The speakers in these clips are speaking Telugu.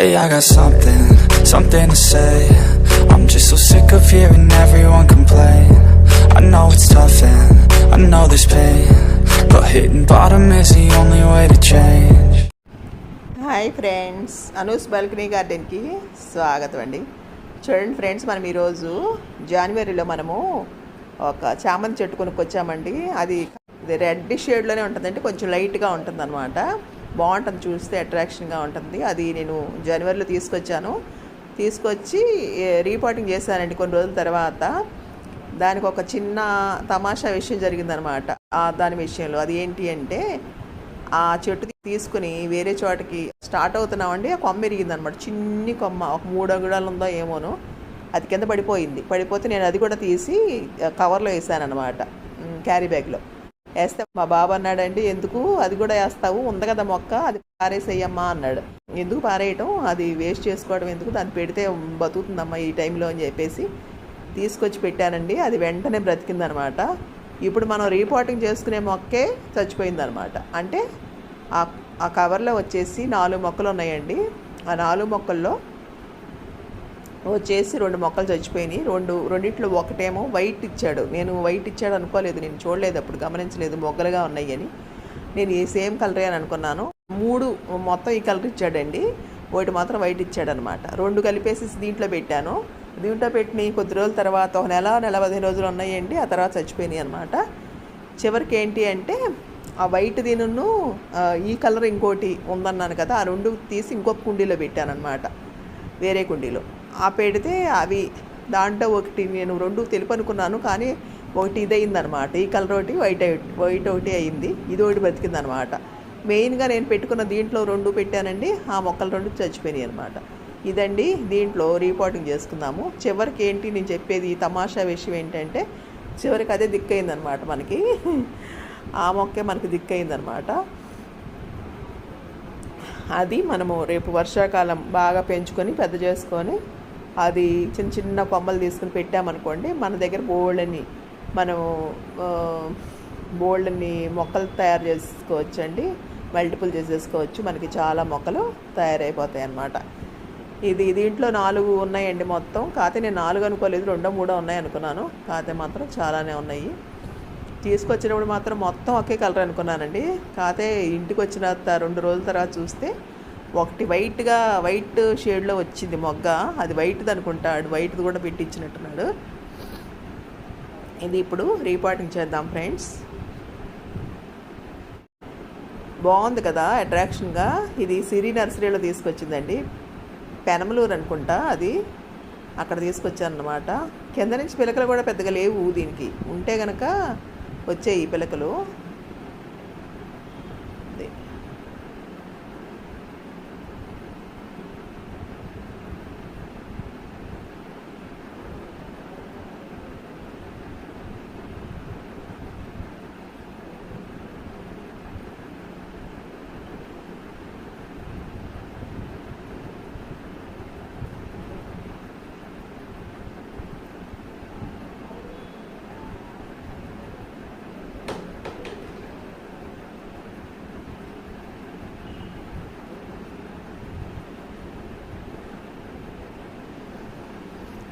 Hey, I got something to say. I'm just so sick of hearing everyone complain. I know it's tough and I know there's pain, but hitting bottom is the only way to change. Hi friends, Anu's balcony గార్డెన్కి స్వాగతం అండి. చూడండి ఫ్రెండ్స్, మనం ఈరోజు జనవరిలో మనము ఒక చామంతి చెట్టు కొనుక్కొచ్చామండి. అది రెడ్ షేడ్లోనే ఉంటుందండి, కొంచెం లైట్గా ఉంటుంది అనమాట. బాగుంటుంది, చూస్తే అట్రాక్షన్గా ఉంటుంది. అది నేను జనవరిలో తీసుకొచ్చి రీపాటింగ్ చేశానండి. కొన్ని రోజుల తర్వాత దానికి ఒక చిన్న తమాషా విషయం జరిగిందనమాట. దాని విషయంలో అది ఏంటి అంటే, ఆ చెట్టు తీసుకుని వేరే చోటకి స్టార్ట్ అవుతున్నామండి. ఆ కొమ్మ ఎరిగిందనమాట, చిన్ని కొమ్మ, ఒక 3 అంగుళాలు ఉందో ఏమోను. అది కింద పడిపోతే నేను అది కూడా తీసి కవర్లో వేసాను అనమాట, క్యారీ బ్యాగ్లో వేస్తే మా బాబు అన్నాడండి, ఎందుకు అది కూడా వేస్తావు, ఉంది కదా మొక్క, అది పారేసేయమ్మా అన్నాడు. ఎందుకు పారేయటం, అది వేస్ట్ చేసుకోవడం ఎందుకు, దాన్ని పెడితే బతుకుతుందమ్మా ఈ టైంలో అని చెప్పేసి తీసుకొచ్చి పెట్టానండి. అది వెంటనే బ్రతికిందనమాట. ఇప్పుడు మనం రీపాటింగ్ చేసుకునే మొక్కే చచ్చిపోయిందనమాట. అంటే ఆ కవర్లో వచ్చేసి 4 మొక్కలు ఉన్నాయండి. ఆ 4 మొక్కల్లో వచ్చేసి 2 మొక్కలు చచ్చిపోయినాయి. రెండిట్లో ఒకటేమో వైట్ ఇచ్చాడు. నేను వైట్ ఇచ్చాడు అనుకోలేదు, నేను చూడలేదు, అప్పుడు గమనించలేదు మొగ్గలుగా ఉన్నాయి అని. నేను ఈ సేమ్ కలరే అని అనుకున్నాను. 3 మొత్తం ఈ కలర్ ఇచ్చాడండి, ఒకటి మాత్రం వైట్ ఇచ్చాడనమాట. 2 కలిపేసి దీంట్లో పెట్టాను. దీంట్లో పెట్టిన కొద్ది రోజుల తర్వాత, ఒక నెల 15 రోజులు ఉన్నాయండి. ఆ తర్వాత చచ్చిపోయినాయి అనమాట. చివరికి ఏంటి అంటే, ఆ వైట్ దీనిను ఈ కలర్ ఇంకోటి ఉందన్నాను కదా, ఆ 2 తీసి ఇంకొక కుండీలో పెట్టానమాట, వేరే కుండీలో. ఆ పెడితే అవి దాంట్లో ఒకటి నేను 2 తెలుపు అనుకున్నాను, కానీ ఒకటి ఇదయిందనమాట. ఈ కలర్ ఒకటి వైట్ ఒకటి అయింది, ఇది ఒకటి బతికిందనమాట. మెయిన్గా నేను పెట్టుకున్న దీంట్లో 2 పెట్టానండి, ఆ మొక్కలు 2 చచ్చిపోయినాయి అనమాట. ఇదండి, దీంట్లో రీపాటింగ్ చేసుకుందాము. చివరికి ఏంటి నేను చెప్పేది, ఈ తమాషా విషయం ఏంటంటే, చివరికి అదే దిక్కయిందనమాట మనకి. ఆ మొక్కే మనకి దిక్కయిందనమాట. అది మనము రేపు వర్షాకాలం బాగా పెంచుకొని పెద్ద చేసుకొని, అది చిన్న చిన్న కొమ్మలు తీసుకుని పెట్టామనుకోండి, మన దగ్గర బోల్డ్ని మొక్కలు తయారు చేసుకోవచ్చండి, మల్టిపుల్ చేసేసుకోవచ్చు. మనకి చాలా మొక్కలు తయారైపోతాయి అన్నమాట. దీంట్లో 4 ఉన్నాయండి మొత్తం. కాకపోతే నేను 4 అనుకోలేదు, 2-3 ఉన్నాయి అనుకున్నాను. కాకపోతే మాత్రం చాలానే ఉన్నాయి. తీసుకొచ్చినప్పుడు మాత్రం మొత్తం ఒకే కలర్ అనుకున్నానండి. కాకపోతే ఇంటికి వచ్చిన 2 రోజుల తర్వాత చూస్తే ఒకటి వైట్ షేడ్లో వచ్చింది మొగ్గ. అది వైట్ది అనుకుంటాడు, వైట్ది కూడా పెట్టించినట్టున్నాడు. ఇది ఇప్పుడు రీపాటింగ్ చేద్దాం ఫ్రెండ్స్. బాగుంది కదా అట్రాక్షన్గా. ఇది సిరి నర్సరీలో తీసుకొచ్చిందండి, పెనమలూరు అనుకుంటా. అది అక్కడ తీసుకొచ్చాను అనమాట. కింద నుంచి పిలకలు కూడా పెద్దగా లేవు దీనికి, ఉంటే కనుక వచ్చాయి ఈ పిలకలు.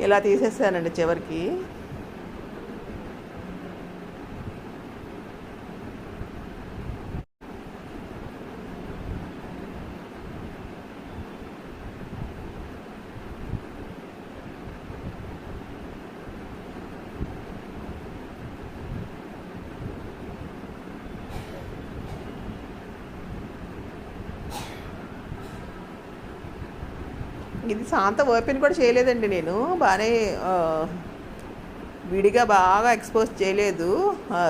ఇలా తీసేసానండి చివరికి. ఇది శాంత ఓపెన్ కూడా చేయలేదండి నేను, బాగానే విడిగా బాగా ఎక్స్పోజ్ చేయలేదు.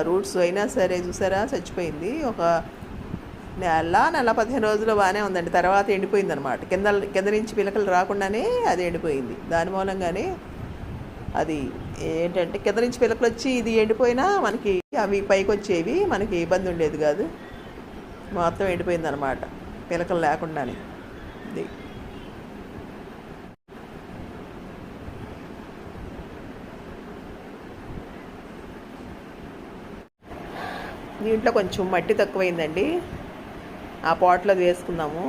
రూట్స్ అయినా సరే చూసారా చచ్చిపోయింది. ఒక నెల 15 రోజులు బాగానే ఉందండి. తర్వాత ఎండిపోయింది అనమాట. కింద నుంచి పిలకలు రాకుండానే అది ఎండిపోయింది. దాని మూలంగానే అది ఏంటంటే, కింద నుంచి పిలకలు వచ్చి ఇది ఎండిపోయినా మనకి అవి పైకి వచ్చేవి, మనకి ఇబ్బంది ఉండేది కాదు. మొత్తం ఎండిపోయింది అనమాట పిలకలు లేకుండానే. ఇది దీంట్లో కొంచెం మట్టి తక్కువైందండి, ఆ పాట్లో వేసుకుందాము.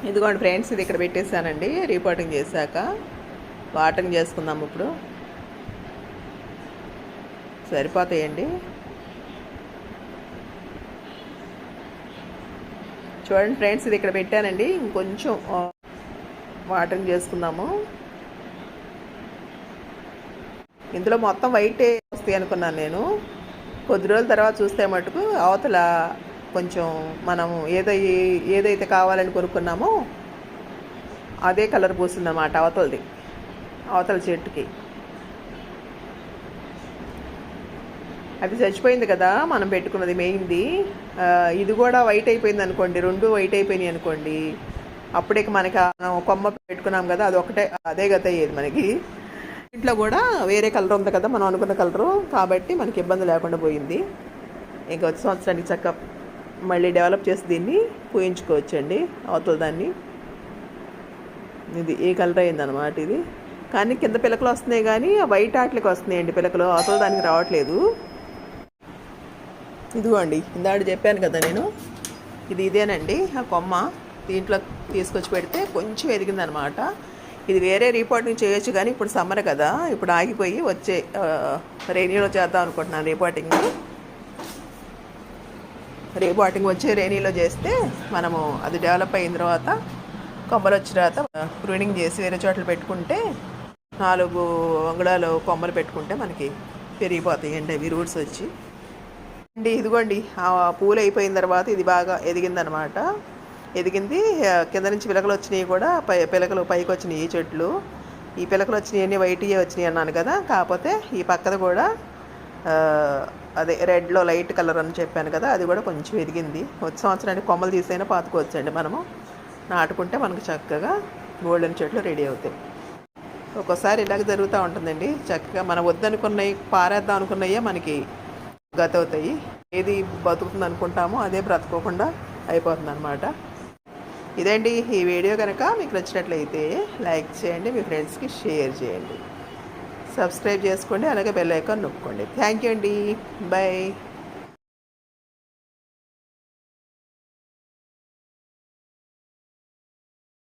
ఇదిగోండి ఫ్రెండ్స్, ఇది ఇక్కడ పెట్టేశానండి రీపోర్టింగ్ చేశాక. వాటరింగ్ చేసుకుందాం ఇప్పుడు. సరిపోతాయండి. చూడండి ఫ్రెండ్స్, ఇది ఇక్కడ పెట్టానండి. ఇంకొంచెం వాటరింగ్ చేసుకుందాము. ఇందులో మొత్తం వైటే వస్తాయి అనుకున్నాను నేను. కొద్ది రోజుల తర్వాత చూస్తే మటుకు అవతల కొంచెం మనము ఏదైతే కావాలని కొనుక్కున్నామో అదే కలర్ పూసిందన్నమాట అవతల చెట్టుకి. అది చచ్చిపోయింది కదా మనం పెట్టుకున్నది మెయిన్ది. ఇది కూడా వైట్ అయిపోయింది అనుకోండి, రెండు వైట్ అయిపోయినాయి అనుకోండి, అప్పుడే మనకి కొమ్మ పెట్టుకున్నాం కదా, అదే గత అయ్యేది మనకి. ఇంట్లో కూడా వేరే కలర్ ఉంది కదా మనం అనుకున్న కలరు, కాబట్టి మనకి ఇబ్బంది లేకుండా పోయింది. ఇంకా వచ్చే సంవత్సరానికి చక్కగా మళ్ళీ డెవలప్ చేసి దీన్ని పూయించుకోవచ్చండి అవతల దాన్ని. ఇది ఏ కలర్ అయిందనమాట ఇది. కానీ కింద పిలకలు వస్తున్నాయి కానీ వైట్ ఆటలకి వస్తున్నాయండి పిలకలు, అవతల దానికి రావట్లేదు. ఇదిగోండి, ఇందాక చెప్పాను కదా నేను, ఇదేనండి ఆ కొమ్మ. దీంట్లో తీసుకొచ్చి పెడితే కొంచెం ఎదిగిందనమాట. ఇది వేరే రిపోర్టింగ్ చేయొచ్చు కానీ ఇప్పుడు సమ్మర్ కదా, ఇప్పుడు ఆగిపోయి వచ్చే రైనీలో చేద్దాం అనుకుంటున్నాను. రిపోర్టింగ్ వచ్చే రైనీలో చేస్తే మనము అది డెవలప్ అయిన తర్వాత కొమ్మలు వచ్చిన తర్వాత ప్రూనింగ్ చేసి వేరే చోట్ల పెట్టుకుంటే 4 అంగుళాలు కొమ్మలు పెట్టుకుంటే మనకి పెరిగిపోతాయండి అవి రూట్స్ వచ్చి. ఇదిగోండి, ఆ పూలు అయిపోయిన తర్వాత ఇది బాగా ఎదిగిందనమాట. ఎదిగింది, కింద నుంచి పిలకలు వచ్చినాయి కూడా, పిలకలు పైకి వచ్చినాయి ఈ చెట్లు. ఈ పిలకలు వచ్చినాయి అన్నీ వైట్గా వచ్చినాయి అన్నాను కదా, కాకపోతే ఈ పక్కన కూడా అదే రెడ్లో లైట్ కలర్ అని చెప్పాను కదా, అది కూడా కొంచెం ఎదిగింది. వచ్చే సంవత్సరానికి కొమ్మలు తీసైనా పాతుకోవచ్చండి మనము. నాటుకుంటే మనకు చక్కగా గోల్డెన్ చెట్లు రెడీ అవుతాయి. ఒక్కోసారి ఇలాగ జరుగుతూ ఉంటుందండి. చక్కగా మనం వద్దనుకున్నవి పారేద్దాం అనుకున్నవే మనకి గత అవుతాయి. ఏది బతుకుతుంది అనుకుంటామో అదే బ్రతకోకుండా అయిపోతుంది అనమాట. ఇదండి ఈ వీడియో కనుక మీకు నచ్చినట్లయితే లైక్ చేయండి, మీ ఫ్రెండ్స్కి షేర్ చేయండి, సబ్స్క్రైబ్ చేసుకోండి, అలాగే బెల్ ఐకాన్ నొక్కండి. థ్యాంక్ యూ అండి. బాయ్.